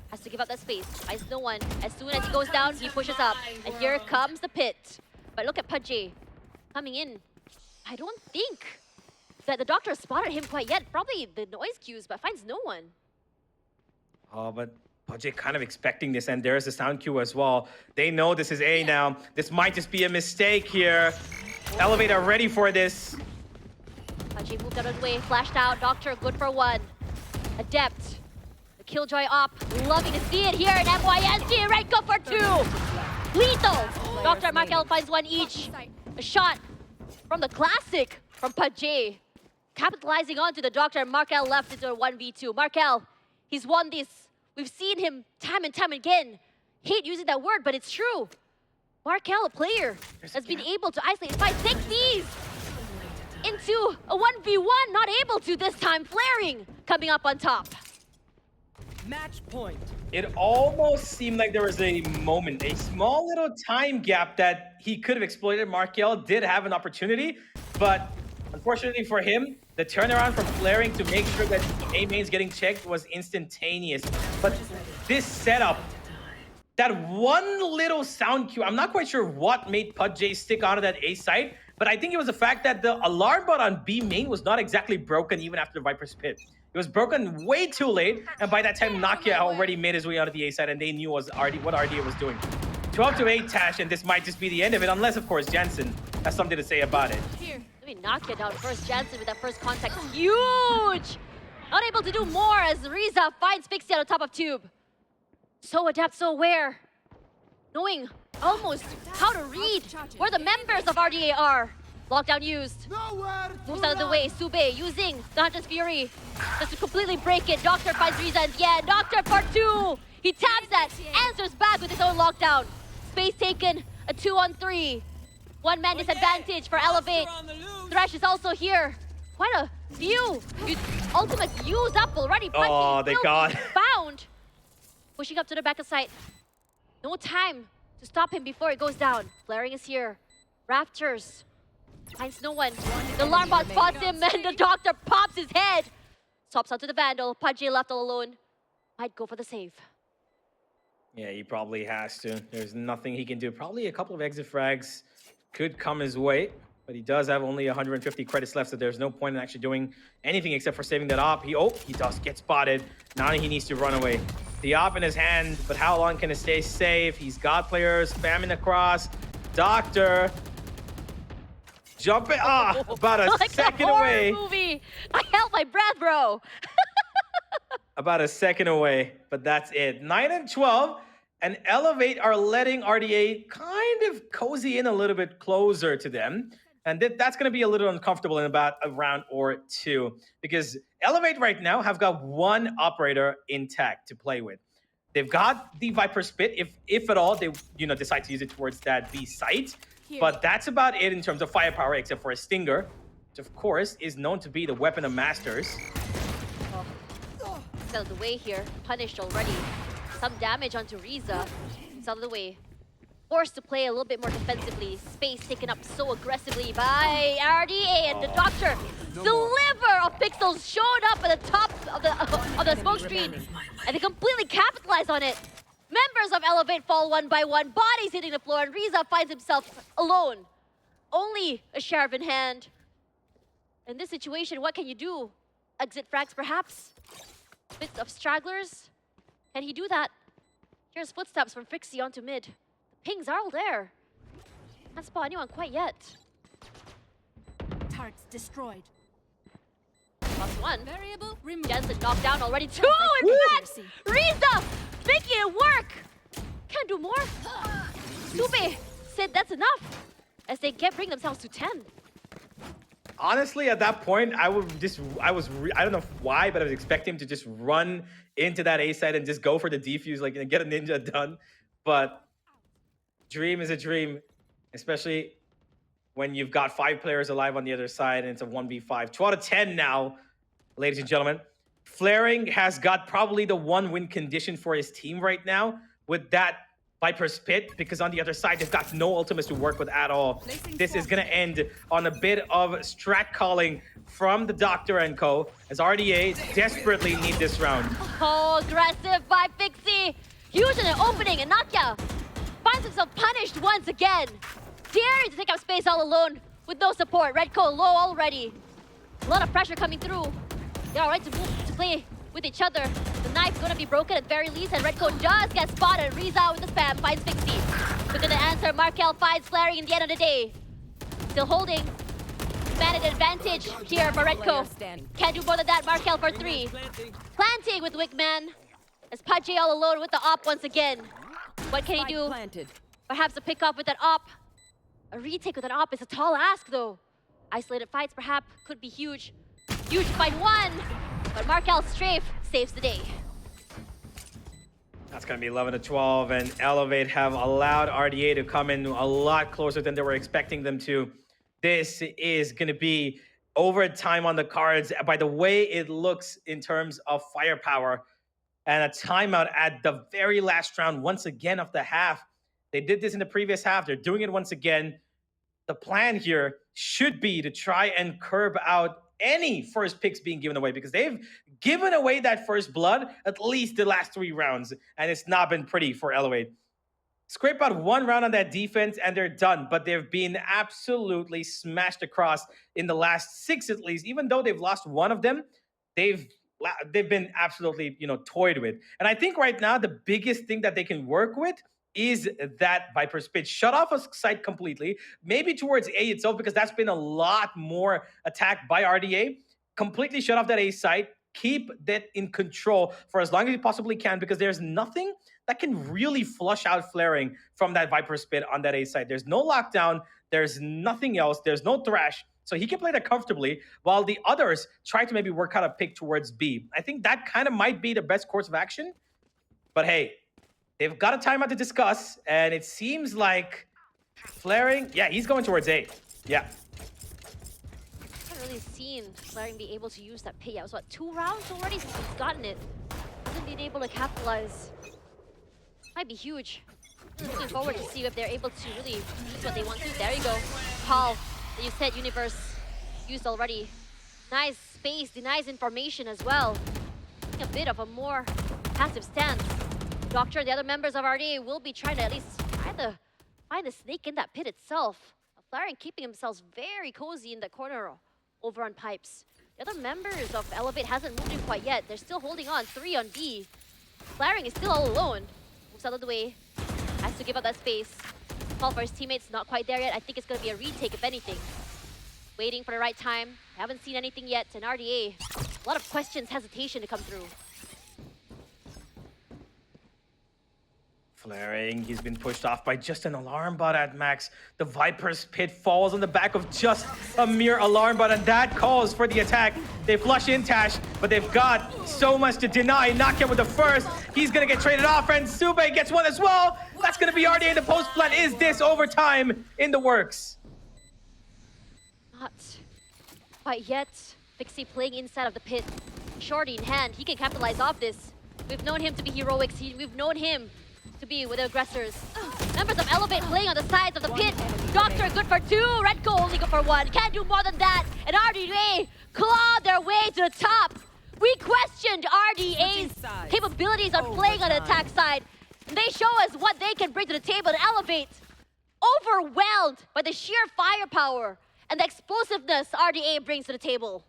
has to give up that space. Finds no one. As soon as he goes down, he pushes up. And here comes the Pit. But look at Pudgy coming in. I don't think that the doctor spotted him quite yet. Probably the noise cues, but finds no one. Oh, but Pudgy kind of expecting this, and there's the sound cue as well. They know this is A now. This might just be a mistake here. Elevate are ready for this. Pudgy moved out of the way, flashed out. Doctor good for one. Adept. The Killjoy op. Loving to see it here in MYSG. Right, go for 2. Lethal. Doctor and Markel finds one each. A shot from the classic from Pudgy. Capitalizing onto the Doctor and Markel left into a 1v2. Markel, he's won this. We've seen him time and time again. Hate using that word, but it's true. Markel, a player, has been able to isolate and fight 6 Ds into a 1v1. Not able to this time. Flaring coming up on top. Match point. It almost seemed like there was a moment, a small little time gap that he could have exploited. Markel did have an opportunity, but unfortunately for him, the turnaround from flaring to make sure that A main's getting checked was instantaneous. But this setup, that one little sound cue, I'm not quite sure what made Pudgy stick onto that A site, but I think it was the fact that the alarm bot on B main was not exactly broken even after the Viper's pit. It was broken way too late, and by that time, Nakia already made his way onto the A side, and they knew what RDA was doing. 12 to 8 Tash, and this might just be the end of it, unless, of course, Jansen has something to say about it. Nakia down first. Jansen with that first contact. Huge! Not able to do more as Riza finds Fixie on the top of Tube. So adept, so aware. Knowing almost how to read where the members of RDA are. Lockdown used. Moves out of the way. Sube using the Hunter's Fury just to completely break it. Doctor finds Riza and yeah, Doctor part 2. He taps that, answers back with his own lockdown. Space taken, a 2-on-3. One man disadvantage for Elevate. Thresh is also here. Quite a few ultimates used up already. Oh, they got found. Pushing up to the back of site. No time to stop him before it goes down. Flaring is here. Raptors finds no one. The alarm bot spots him and the Doctor pops his head. Swaps out to the Vandal. Pudgy left all alone. Might go for the save. Yeah, he probably has to. There's nothing he can do. Probably a couple of exit frags could come his way, but he does have only 150 credits left, so there's no point in actually doing anything except for saving that op. He does get spotted. Now he needs to run away. The op in his hand, but how long can it stay safe? He's got players spamming across. Doctor jumping about a like second a horror away. Movie. I held my breath, bro. About a second away, but that's it. 9 and 12. And Elevate are letting RDA kind of cozy in a little bit closer to them. And that's going to be a little uncomfortable in about a round or 2. Because Elevate right now have got one operator intact to play with. They've got the Viper Spit, if at all they decide to use it towards that B site. But that's about it in terms of firepower, except for a Stinger, which of course is known to be the weapon of masters. It's out of the way here. Punished already. Some damage onto Riza. It's out of the way. Forced to play a little bit more defensively. Space taken up so aggressively by RDA, and the Doctor, the liver of pixels, showed up at the top of the smoke screen, and they completely capitalized on it. Members of Elevate fall one by one, bodies hitting the floor, and Riza finds himself alone. Only a sheriff in hand. In this situation, what can you do? Exit frags, perhaps? Bits of stragglers? Can he do that? Here's footsteps from Fixie onto mid. The pings are all there. Can't spot anyone quite yet. Turrets destroyed. Plus one. Variable removed. Jansen knocked down already. 2 in fact! Riza making it work! Can't do more. Sube said that's enough as they bring themselves to 10. Honestly, at that point, I don't know why, but I was expecting him to just run into that A side and just go for the defuse, like, and get a ninja done. But dream is a dream, especially when you've got 5 players alive on the other side and it's a 1v5. 2 out of 10 now, ladies and gentlemen. Flaring has got probably the 1-win condition for his team right now with that Viper's Pit, because on the other side, they've got no ultimates to work with at all. This is going to end on a bit of strat calling from the Doctor and Co. as RDA desperately need this round. Oh, aggressive by Fixie. Huge in an opening, and Nakia finds himself punished once again. Daring to take up space all alone with no support. Redco low already. A lot of pressure coming through. They're all right to move to play with each other. The knife's gonna be broken at very least, and Redco just gets spotted. Riza with the spam finds Fixie. But gonna answer, Markel finds Flaring in the end of the day. Still holding. Managed advantage here for Redco. Can't do more than that. Markel for 3. Planting with Wickman. As Pudgy all alone with the op once again. What can he do? Planted. Perhaps a pick up with an op. A retake with an op is a tall ask though. Isolated fights perhaps could be huge. Huge fight 1, but Markel's strafe saves the day. That's going to be 11 to 12, and Elevate have allowed RDA to come in a lot closer than they were expecting them to. This is going to be overtime on the cards by the way it looks in terms of firepower, and a timeout at the very last round once again of the half. They did this in the previous half. They're doing it once again. The plan here should be to try and curb out any first picks being given away, because they've given away that first blood at least the last 3 rounds, and it's not been pretty for Elevate. Scrape out 1 round on that defense and they're done, but they've been absolutely smashed across in the last 6 at least. Even though they've lost 1 of them, they've been absolutely, toyed with. And I think right now the biggest thing that they can work with is that Viper's Pit. Shut off a site completely, maybe towards A itself, because that's been a lot more attacked by RDA. Completely shut off that A site, keep that in control for as long as you possibly can, because there's nothing that can really flush out Flaring from that Viper's Pit on that A site. There's no lockdown, there's nothing else, there's no thrash, so he can play that comfortably, while the others try to maybe work out a pick towards B. I think that kind of might be the best course of action, but hey, they've got a timeout to discuss, and it seems like Flaring, yeah, he's going towards A. Yeah. I haven't really seen Flaring be able to use that pit yet. It was what, 2 rounds already since he's gotten it. Hasn't been able to capitalize. Might be huge. Looking forward to see if they're able to really use what they want to. There you go. Paul, that you said Universe used already. Nice space, denies information as well. A bit of a more passive stance. Doctor and the other members of RDA will be trying to at least find the snake in that pit itself. Flaring keeping themselves very cozy in the corner over on pipes. The other members of Elevate hasn't moved in quite yet. They're still holding on. 3 on B. Flaring is still all alone. Moves out of the way. Has to give up that space. Call for his teammates, not quite there yet. I think it's going to be a retake if anything. Waiting for the right time. Haven't seen anything yet. And RDA, a lot of questions, hesitation to come through. Flaring, he's been pushed off by just an alarm bot at max. The Viper's Pit falls on the back of just a mere alarm bot, and that calls for the attack. They flush in Tash, but they've got so much to deny. Nakia with the first. He's gonna get traded off, and Sube gets one as well. That's gonna be RDA in the post plan. Is this overtime in the works? Not quite yet. Fixie playing inside of the pit. Shorty in hand. He can capitalize off this. We've known him to be heroic. We've known him to be with the aggressors. Members of Elevate playing on the sides of the pit. Doctor good for 2, Redco only good for 1. Can't do more than that. And RDA clawed their way to the top. We questioned RDA's capabilities on playing on the attack side. And they show us what they can bring to the table to Elevate. Overwhelmed by the sheer firepower and the explosiveness RDA brings to the table.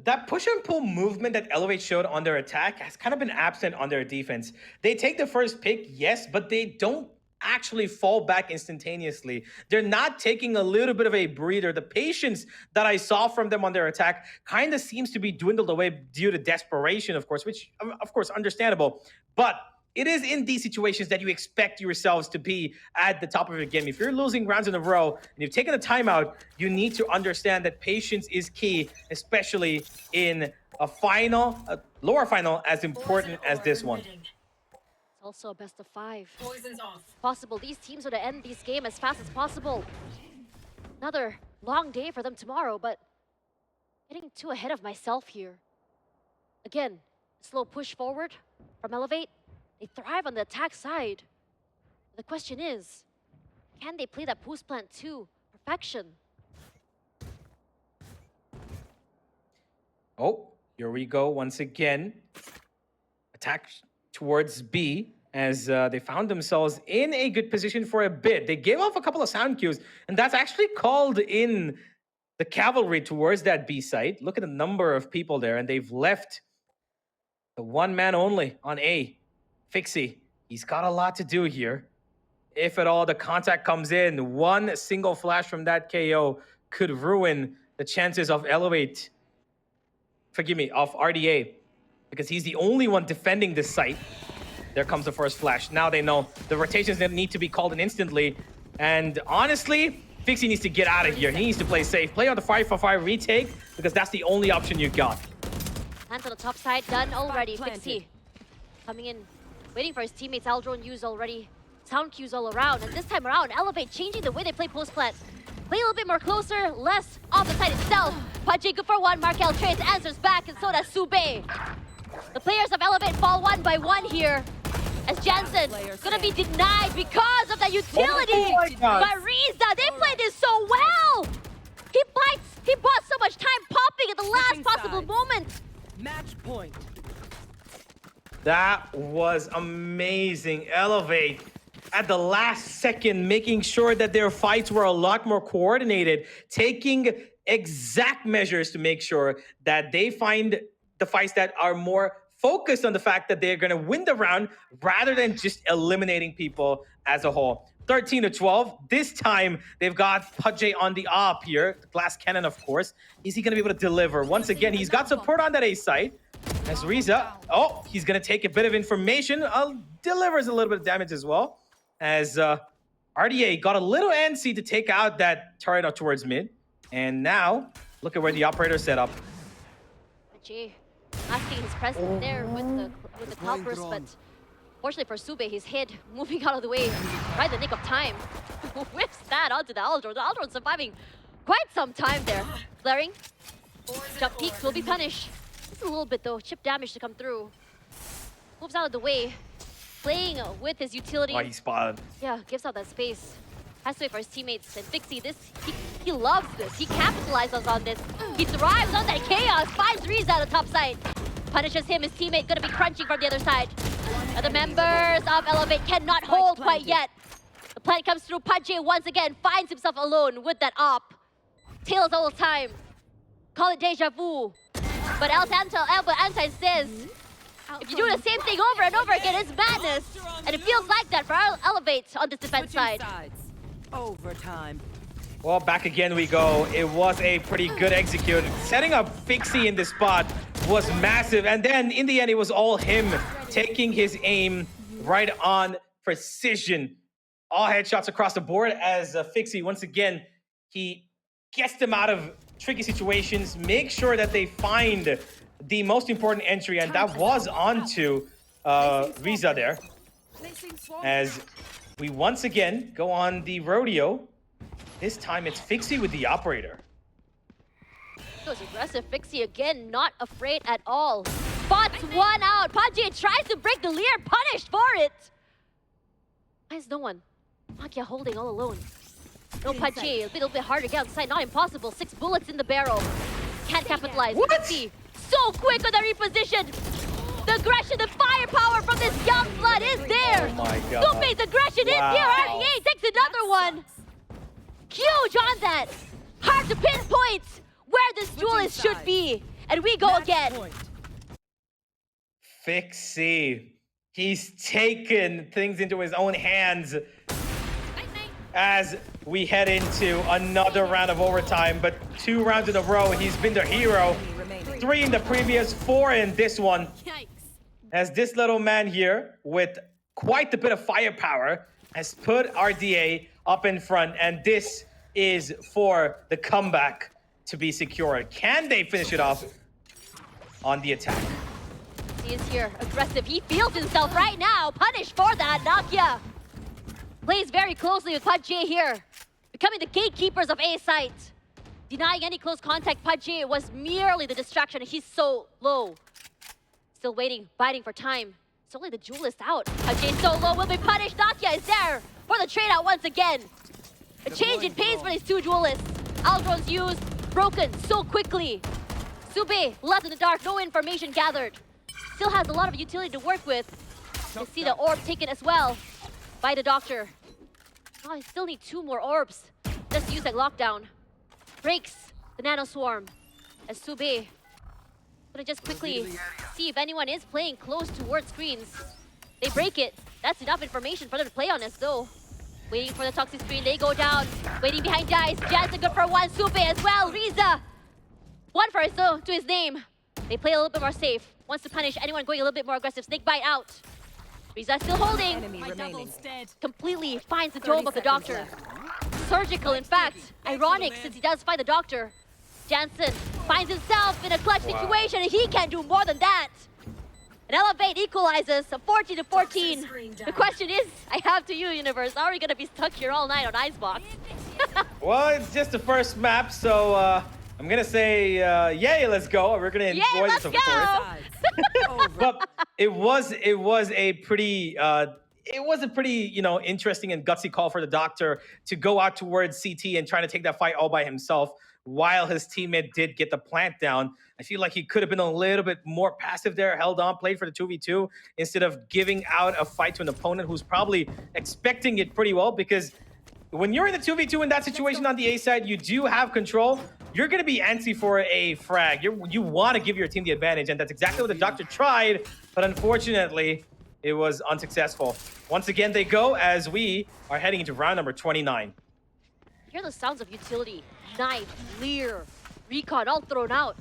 That push and pull movement that Elevate showed on their attack has kind of been absent on their defense. They take the first pick, yes, but they don't actually fall back instantaneously. They're not taking a little bit of a breather. The patience that I saw from them on their attack kind of seems to be dwindled away due to desperation, of course, which, of course, understandable. But it is in these situations that you expect yourselves to be at the top of your game. If you're losing rounds in a row and you've taken a timeout, you need to understand that patience is key, especially in a final, a lower final as important as this one. It's also a best of 5. Poison's off. Possible these teams would end this game as fast as possible. Another long day for them tomorrow, but getting too ahead of myself here. Again, slow push forward from Elevate. They thrive on the attack side. The question is, can they play that boost plant to perfection? Oh, here we go once again. Attack towards B as they found themselves in a good position for a bit. They gave off a couple of sound cues, and that's actually called in the cavalry towards that B site. Look at the number of people there, and they've left the one man only on A. Fixie, he's got a lot to do here. If at all the contact comes in, one single flash from that KO could ruin the chances of Elevate, of RDA, because he's the only one defending this site. There comes the first flash. Now they know the rotations need to be called in instantly. And honestly, Fixie needs to get out of here. He needs to play safe. Play on the 5-for-5 retake, because that's the only option you got. Hands on the top side, done already. Fixie coming in, waiting for his teammates. Aldrone used already. Sound cues all around. And this time around, Elevate changing the way they play post plant. Play a little bit more closer, less off the side itself. Pudgy good for one. Markel trades, answers back, and so does Sube. The players of Elevate fall one by one here, as Jansen gonna be denied because of that utility. But Riza, they played this so well. He bought so much time popping at the last possible moment. Match point. That was amazing. Elevate at the last second, making sure that their fights were a lot more coordinated, taking exact measures to make sure that they find the fights that are more focused on the fact that they're going to win the round rather than just eliminating people as a whole. 13-12. This time, they've got Pudgy on the op here. The glass cannon, of course. Is he going to be able to deliver? Once again, he's got support on that A site. As Riza, he's going to take a bit of information. Delivers a little bit of damage as well. As RDA got a little antsy to take out that turret up towards mid. And now, look at where the operator set up. Jay asking his presence there with the cloud burst, but fortunately for Sube, his head moving out of the way right in the nick of time. Whips that onto the Aldrone. The Aldrone surviving quite some time there. Flaring. Jump peaks will be punished. Just a little bit though. Chip damage to come through. Moves out of the way. Playing with his utility. Oh, he spotted. Yeah, gives out that space. Has to wait for his teammates. And Fixie, he loves this. He capitalizes on this. He thrives on that chaos. Finds Riza on the top side. Punishes him. His teammate gonna be crunching from the other side. And the members of Elevate cannot hold quite yet. The plant comes through. Pudgy once again finds himself alone with that op. Tails all the time. Call it deja vu. But Albert Einstein says, if you do the same thing over and over again, it's madness. And it feels like that for Elevate on this defense side. Overtime. Well, back again we go. It was a pretty good execute. Setting up Fixie in this spot was massive. And then in the end, it was all him taking his aim right on precision. All headshots across the board as Fixie, once again, he gets them out of tricky situations, make sure that they find the most important entry, and that was onto Riza there. As we once again go on the rodeo. This time it's Fixie with the operator. Goes aggressive. Fixie again, not afraid at all. Spots one out. Pudgy tries to break the leer, punished for it. Why is no one? Makia holding all alone. No Pudgy, a little bit harder to get outside. Not impossible. 6 bullets in the barrel. Can't capitalize. What? Fixie so quick on the reposition. The aggression, the firepower from this young blood is there. Oh my god. Supe's aggression is here. RDA takes another one. Huge on that. Hard to pinpoint where this duelist should be. And we go again. Fixie. He's taken things into his own hands as we head into another round of overtime. But 2 rounds in a row, he's been the hero. 3 in the previous, 4 in this one. as this little man here, with quite a bit of firepower, has put RDA up in front, and this is for the comeback to be secured. Can they finish it off on the attack? He is here, aggressive. He feels himself right now. Punished for that. Nakia plays very closely with PUBG here, becoming the gatekeepers of A site. Denying any close contact, PUBG was merely the distraction. He's so low. Still waiting, biting for time. It's only the duelist out. PUBG so low, will be punished. Nakia is there for the trade out once again. A change in pace for these two duelists. Aldron's used, broken so quickly. Sube left in the dark, no information gathered. Still has a lot of utility to work with. You see the orb taken as well by the doctor. Oh, I still need 2 more orbs. Just use that lockdown. Breaks the nano swarm. As Sube gonna just quickly see if anyone is playing close towards screens. They break it. That's enough information for them to play on us though. Waiting for the toxic screen, they go down. Waiting behind Dice. Jansen good for 1. Sube as well. Riza 1 for his, to his name. They play a little bit more safe. Wants to punish anyone going a little bit more aggressive. Snake bite out. Riza still holding. Enemy remaining. Completely finds the dome of the doctor. Surgical, in fact. Ironic since he does find the doctor. Jansen finds himself in a clutch situation and he can do more than that. And Elevate equalizes a 14-14. The question is, I have to you, Universe, are we gonna be stuck here all night on Icebox? Well, it's just the first map, so I'm gonna say, yay, let's go. We're gonna enjoy this, of course. But it was a pretty interesting and gutsy call for the doctor to go out towards CT and trying to take that fight all by himself while his teammate did get the plant down. I feel like he could have been a little bit more passive there, held on, played for the 2v2 instead of giving out a fight to an opponent who's probably expecting it pretty well, because when you're in the 2v2 in that situation on the A side, you do have control. You're going to be antsy for a frag. You want to give your team the advantage, and that's exactly what the doctor tried, but unfortunately, it was unsuccessful. Once again, they go as we are heading into round number 29. Hear the sounds of utility. Knife, Lear, Recon all thrown out.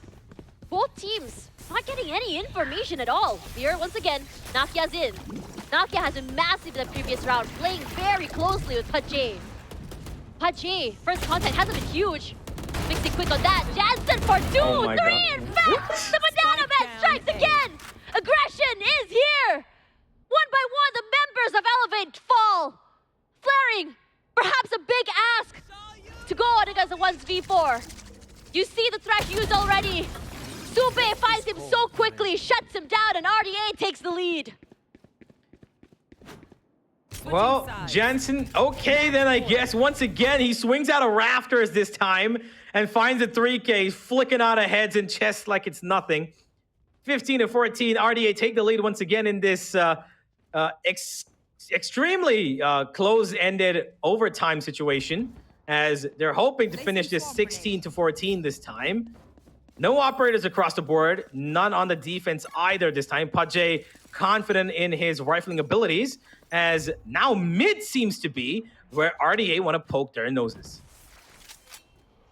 Both teams not getting any information at all. Lear, once again, Nakia's in. Nakia has been massive in the previous round, playing very closely with PUBG. PUBG, first contact hasn't been huge. Mixing quick on that. Jansen for 2, 3, in fact! The banana man strikes again! Aggression is here! 1 by 1, the members of Elevate fall. Flaring, perhaps a big ask to go on against the 1v4. You see the thresh used already. Sube finds him so quickly, shuts him down, and RDA takes the lead. Well, Jansen, okay then, I guess. Once again, he swings out of rafters this time and finds a 3K, flicking out of heads and chests like it's nothing. 15-14, RDA take the lead once again in this extremely close-ended overtime situation, as they're hoping to finish this 16-14 this time. No operators across the board, none on the defense either this time. PUBG confident in his rifling abilities, as now mid seems to be where RDA want to poke their noses.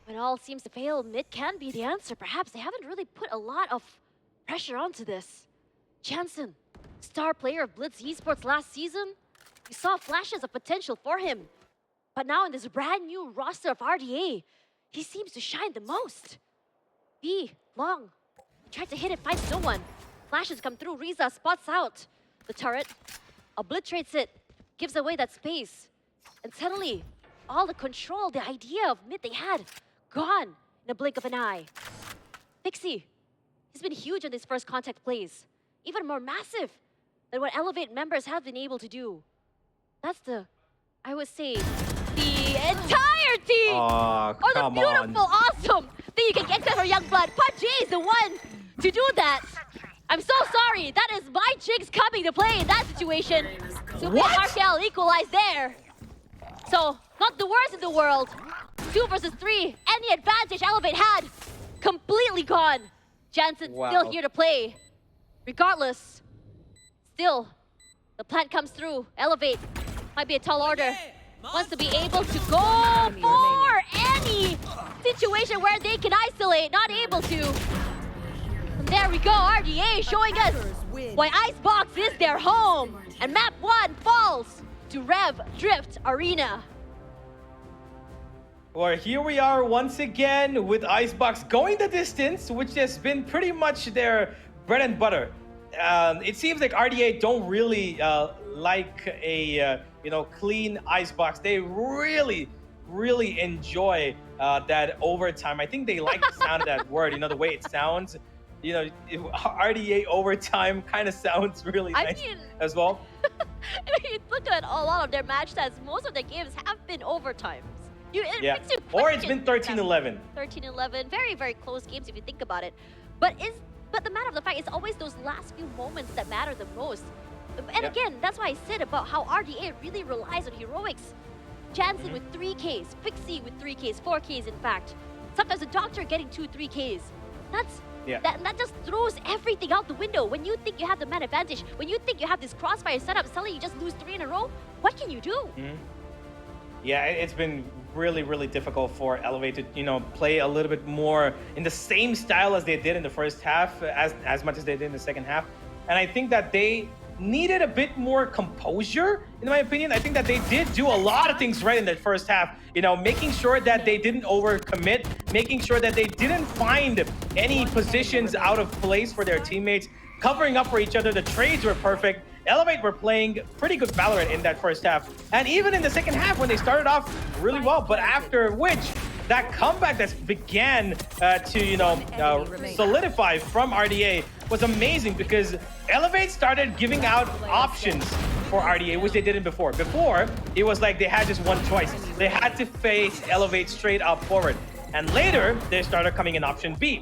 When all seems to fail, mid can be the answer. Perhaps they haven't really put a lot of pressure onto this. Jansen, star player of Blitz Esports last season, we saw flashes of potential for him. But now in this brand new roster of RDA, he seems to shine the most. B, long, tried to hit it, finds no one. Flashes come through, Riza spots out the turret, obliterates it, gives away that space. And suddenly, all the control, the idea of mid they had, gone in a blink of an eye. Pixie, he's been huge on these first contact plays. Even more massive than what Elevate members have been able to do. That's the, I would say, the entire team! Oh, or the beautiful, awesome thing you can get for Youngblood. PUBG is the one to do that. I'm so sorry. That is my Jigs coming to play in that situation. Super Markel equalized there. So, not the worst in the world. 2 versus 3. Any advantage Elevate had, completely gone. Jansen still here to play. Regardless, still, the plant comes through. Elevate might be a tall order. Wants to be able to go for any situation where they can isolate. Not able to. From there, There we go, RDA showing us Win. why Icebox is their home. And map 1 falls to Reve Drift Arena. Well, here we are once again with Icebox going the distance, which has been pretty much their bread and butter. It seems like RDA don't really like a clean Icebox. They really enjoy that overtime. I think they like the sound of that word. The way it sounds. RDA overtime kind of sounds really nice as well. Look at a lot of their match stats. Most of the games have been overtimes. Makes you Or it's question been 13-11. 13-11. Very, very close games if you think about it. But the matter of the fact, it's always those last few moments that matter the most. And again, that's why I said about how RDA really relies on heroics. Jansen with 3Ks, Fixie with 3Ks, 4Ks in fact. Sometimes a Doctor getting 2-3Ks. That just throws everything out the window. When you think you have the man advantage, when you think you have this crossfire setup, suddenly you just lose 3 in a row, what can you do? Yeah, it's been really difficult for Elevate to play a little bit more in the same style as they did in the first half, as much as they did in the second half. And I think that they needed a bit more composure, in my opinion. I think that they did do a lot of things right in the first half. Making sure that they didn't overcommit, making sure that they didn't find any positions out of place for their teammates, covering up for each other. The trades were perfect. Elevate were playing pretty good Valorant in that first half. And even in the second half when they started off really well, but after which, that comeback that began to solidify from RDA was amazing, because Elevate started giving out options for RDA, which they didn't before. Before, it was like they had just one choice. They had to face Elevate straight up forward. And later, they started coming in option B.